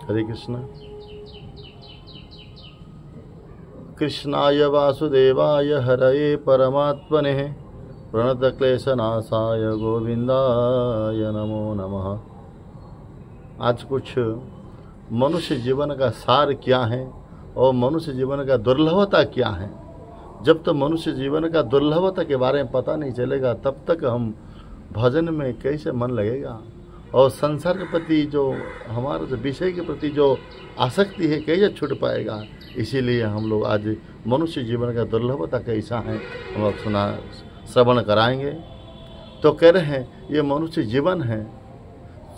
हरे कृष्ण। कृष्णाय वासुदेवाय हरये परमात्मने प्रणतक्लेशनाशाय गोविंदाय नमो नमः। आज कुछ मनुष्य जीवन का सार क्या है और मनुष्य जीवन का दुर्लभता क्या है। जब तक मनुष्य जीवन का दुर्लभता के बारे में पता नहीं चलेगा तब तक हम भजन में कैसे मन लगेगा और संसार के प्रति जो हमारा जो विषय के प्रति जो आसक्ति है कैसे छूट पाएगा। इसीलिए हम लोग आज मनुष्य जीवन का दुर्लभता कैसा है हम लोग श्रवण कराएंगे। तो कह रहे हैं ये मनुष्य जीवन है,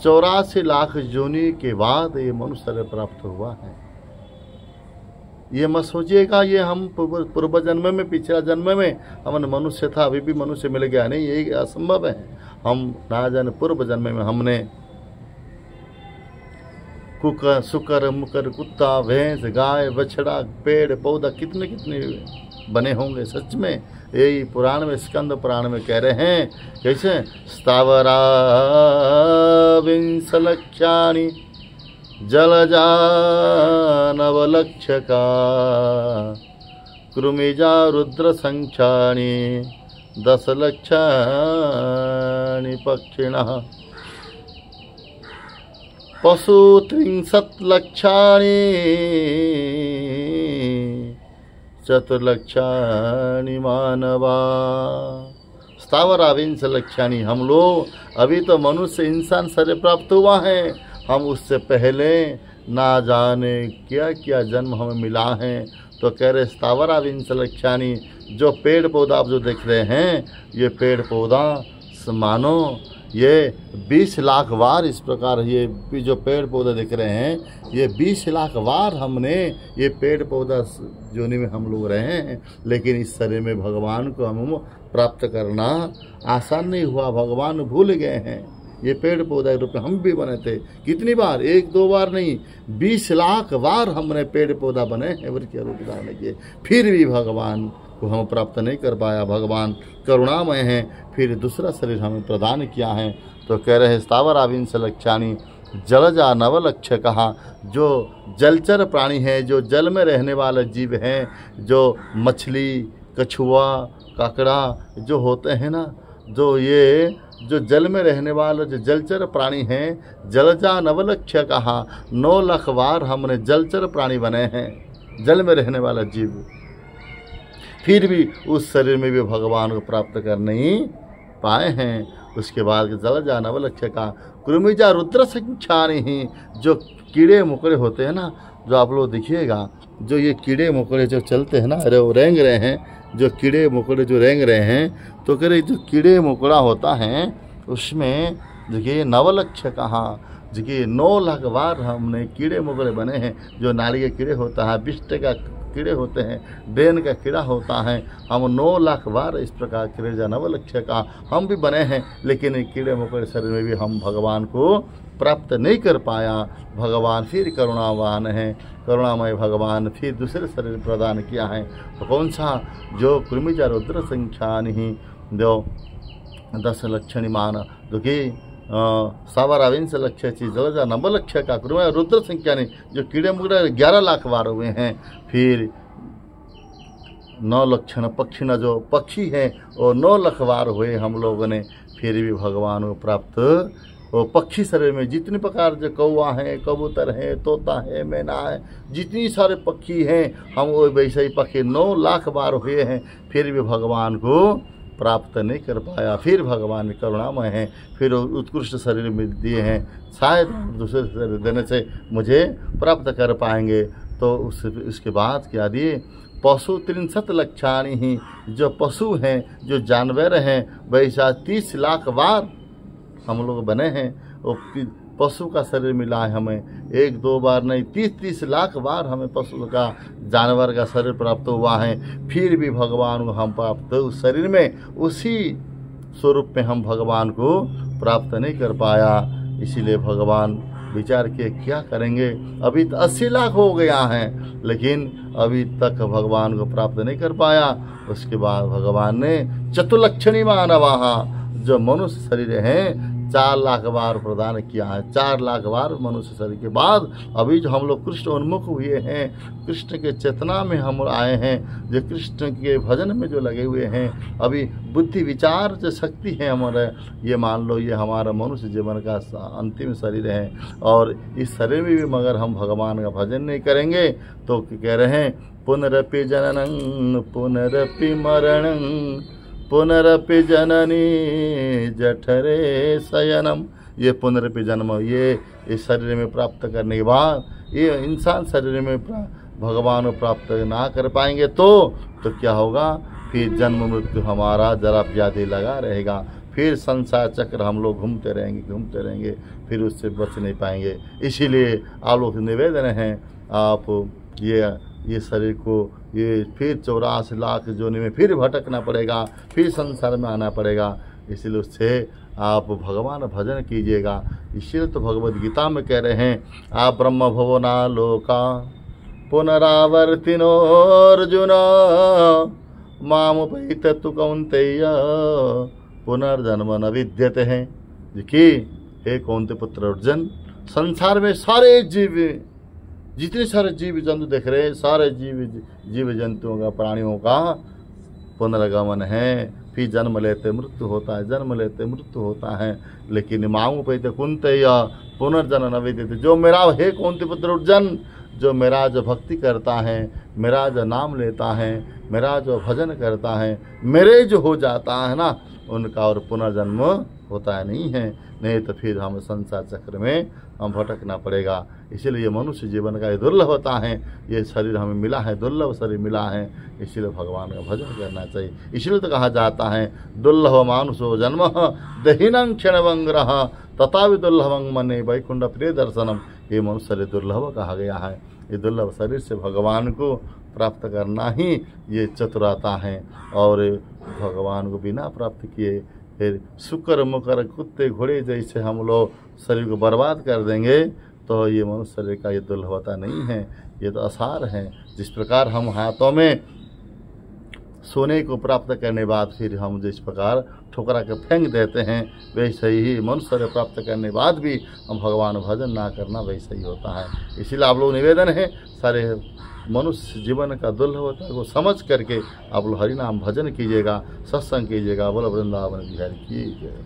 84 लाख योनि के बाद ये मनुष्य शरीर प्राप्त हुआ है। ये मत सोचिएगा ये हम पूर्व जन्म में पिछला जन्म में हमने मनुष्य था अभी भी मनुष्य मिल गया, नहीं, ये असंभव है। हम ना जाने पूर्व जन्म में हमने कुकर सुकर मुकर कुत्ता भैंस गाय बछड़ा पेड़ पौधा कितने कितने बने होंगे। सच में यही पुराण में स्कंद पुराण में कह रहे हैं कैसे स्थावरा विंश लक्षाणि जलजा नवलक्षका कृमिजा रुद्र संख्यानि 10 लक्षाणि पक्षिणः पशु 30 लक्षाणि 4 लक्षाणि मानवा। स्थावरा विंश लक्षाणि। हम लोग अभी तो मनुष्य इंसान शरीर प्राप्त हुआ है, हम उससे पहले ना जाने क्या क्या जन्म हमें मिला है। तो कह रहे स्थावरा विंश लक्षाणि। जो पेड़ पौधा आप जो देख रहे हैं ये पेड़ पौधा मानो ये 20 लाख बार इस प्रकार ये जो पेड़ पौधे दिख रहे हैं ये 20 लाख बार हमने ये पेड़ पौधा जोनी में हम लोग रहे हैं। लेकिन इस शरीर में भगवान को हम प्राप्त करना आसान नहीं हुआ, भगवान भूल गए हैं। ये पेड़ पौधा के रूप में हम भी बने थे कितनी बार, 1-2 बार नहीं 20 लाख बार हमने पेड़ पौधा बने हैं वृक्ष रूप धारण किए, फिर भी भगवान को हम प्राप्त नहीं कर पाया। भगवान करुणामय हैं, फिर दूसरा शरीर हमें प्रदान किया है। तो कह रहे स्थावरा विंश लक्षाणि जलजा नवलक्ष्य कहा। जो जलचर प्राणी है, जो जल में रहने वाले जीव हैं, जो मछली कछुआ काकड़ा जो होते हैं ना, जो ये जो जल में रहने वाले जो जलचर प्राणी हैं, जलजा नवलक्ष्य कहा 9 लाख बार हमने जलचर प्राणी बने हैं, जल में रहने वाला जीव। फिर भी उस शरीर में भी भगवान को प्राप्त कर नहीं पाए हैं। उसके बाद जलजा नवलक्ष्य का कृमिजा रुद्र संख्यानि ही। जो कीड़े मकोड़े होते हैं ना, जो आप लोग देखिएगा जो ये कीड़े मकोड़े जो चलते हैं ना, अरे वो रेंग रहे हैं, जो कीड़े मकोड़े जो रेंग रहे हैं, तो कह रहे जो कीड़े मकोड़ा होता है उसमें देखिए नवलक्ष्य कहा। देखिए 9 लाख बार हमने कीड़े मकोड़े बने हैं। जो नाली के कीड़े होता है, बिष्ट का कीड़े होते हैं, ड्रेन का कीड़ा होता है, हम 9 लाख बार इस प्रकार कीड़े नवलक्ष्य का हम भी बने हैं। लेकिन कीड़े मकोड़े शरीर में भी हम भगवान को प्राप्त नहीं कर पाया। भगवान फिर करुणावान है, करुणामय भगवान फिर दूसरे शरीर प्रदान किया है। तो कौन सा? जो कृमिजा रुद्र संख्यानि ही जो 10 लक्षणी मान दुखी स्थावरा विंश लक्ष्य जलजा नवलक्ष्य का कृमिजा रुद्र संख्यानि। जो कीड़े मकोड़े 11 लाख बार हुए हैं। फिर 9 लक्षण पक्षी न जो पक्षी हैं और 9 लाख बार हुए हम लोगों ने, फिर भी भगवान को प्राप्त। वो पक्षी शरीर में जितने प्रकार जो कौवा हैं, कबूतर हैं, तोता है, मैना है, जितनी सारे पक्षी हैं हम वो वैसे ही पक्षी 9 लाख बार हुए हैं, फिर भी भगवान को प्राप्त नहीं कर पाया। फिर भगवान करुणामय हैं, फिर उत्कृष्ट शरीर में दिए हैं, शायद दूसरे शरीर देने से मुझे प्राप्त कर पाएंगे। तो उसके बाद क्या दिए? पशु 63 लक्षाणि ही। जो पशु हैं, जो जानवर हैं, वैसा 30 लाख बार हम लोग बने हैं। और पशु का शरीर मिला है हमें, 1-2 बार नहीं 30 लाख बार हमें पशु का जानवर का शरीर प्राप्त हुआ है। फिर भी भगवान को हम प्राप्त उस शरीर में उसी स्वरूप में हम भगवान को प्राप्त नहीं कर पाया। इसीलिए भगवान विचार किए क्या करेंगे। अभी तो 80 लाख हो गया है लेकिन अभी तक भगवान को प्राप्त नहीं कर पाया। उसके बाद भगवान ने चतुर्लक्षणी मानवाहा, जो मनुष्य शरीर हैं 4 लाख बार प्रदान किया है। 4 लाख बार मनुष्य शरीर के बाद अभी जो हम लोग कृष्ण उन्मुख हुए हैं, कृष्ण के चेतना में हम आए हैं, जो कृष्ण के भजन में जो लगे हुए हैं, अभी बुद्धि विचार जो शक्ति है हमारे, ये मान लो ये हमारा मनुष्य जीवन का अंतिम शरीर है। और इस शरीर में भी मगर हम भगवान का भजन नहीं करेंगे तो कह रहे हैं पुनरपि जननं पुनरपि मरणं पुनरपि जननी जठरे शयनम। ये पुनरपि जन्म, ये इस शरीर में प्राप्त करने के बाद ये इंसान शरीर में भगवान को प्राप्त ना कर पाएंगे तो क्या होगा, फिर जन्म मृत्यु हमारा जरा व्याधि लगा रहेगा, फिर संसार चक्र हम लोग घूमते रहेंगे, फिर उससे बच नहीं पाएंगे। इसीलिए आप लोग निवेदन है, आप ये शरीर को ये फिर 84 लाख जोनि में फिर भटकना पड़ेगा, फिर संसार में आना पड़ेगा। इसलिए उससे आप भगवान भजन कीजिएगा। इसीलिए तो भगवद गीता में कह रहे हैं आप ब्रह्म भुवना लोका पुनरावर्तिनो अर्जुन मामुपैत तु कौन्तेय पुनर्जन्म न विद्यते हैं। देखिए हे कौन्ते पुत्र अर्जुन, संसार में सारे जीव, जितने सारे जीव जंतु देख रहे हैं, सारे जीव जंतुओं का, प्राणियों का पुनर्गमन है, फिर जन्म लेते मृत्यु होता है, जन्म लेते मृत्यु होता है। लेकिन मांगू पैते कुंते या पुनर्जन्म न विद्यते। जो मेरा हे कौन्ते पुत्र अर्जुन, जो मेरा जो भक्ति करता है, मेरा जो नाम लेता है, मेरा जो भजन करता है, मेरे जो हो जाता है ना, उनका और पुनर्जन्म होता नहीं है, नहीं तो फिर हम संसार चक्र में हम भटकना पड़ेगा। इसीलिए ये मनुष्य जीवन का ये दुर्लभ होता है, ये शरीर हमें मिला है, दुर्लभ शरीर मिला है, इसीलिए भगवान का भजन करना चाहिए। इसीलिए तो कहा जाता है दुर्लभ मानुषो जन्म दहीनं क्षणभंग्रः तथापि दुर्लभं मन्ये वैकुंठ प्रिय दर्शनम। ये मनुष्य शरीर दुर्लभ कहा गया है। ये दुर्लभ शरीर से भगवान को प्राप्त करना ही ये चतुरता है। और भगवान को बिना प्राप्त किए फिर शुक्र मुकर कुत्ते घोड़े जैसे हम लोग शरीर को बर्बाद कर देंगे तो ये मनुष्य शरीर का ये दुर्लभता नहीं है, ये तो आसार है। जिस प्रकार हम हाथों में सोने को प्राप्त करने बाद फिर हम जिस प्रकार ठोकरा के फेंक देते हैं, वैसे ही मनुष्य शरीर प्राप्त करने बाद भी हम भगवान भजन ना करना वैसे ही होता है। इसीलिए आप लोग निवेदन है, सारे मनुष्य जीवन का दुर्लभता को समझ करके आप लोग हरि नाम भजन कीजिएगा, सत्संग कीजिएगा। बोलो वृंदावन बिहारी की जय।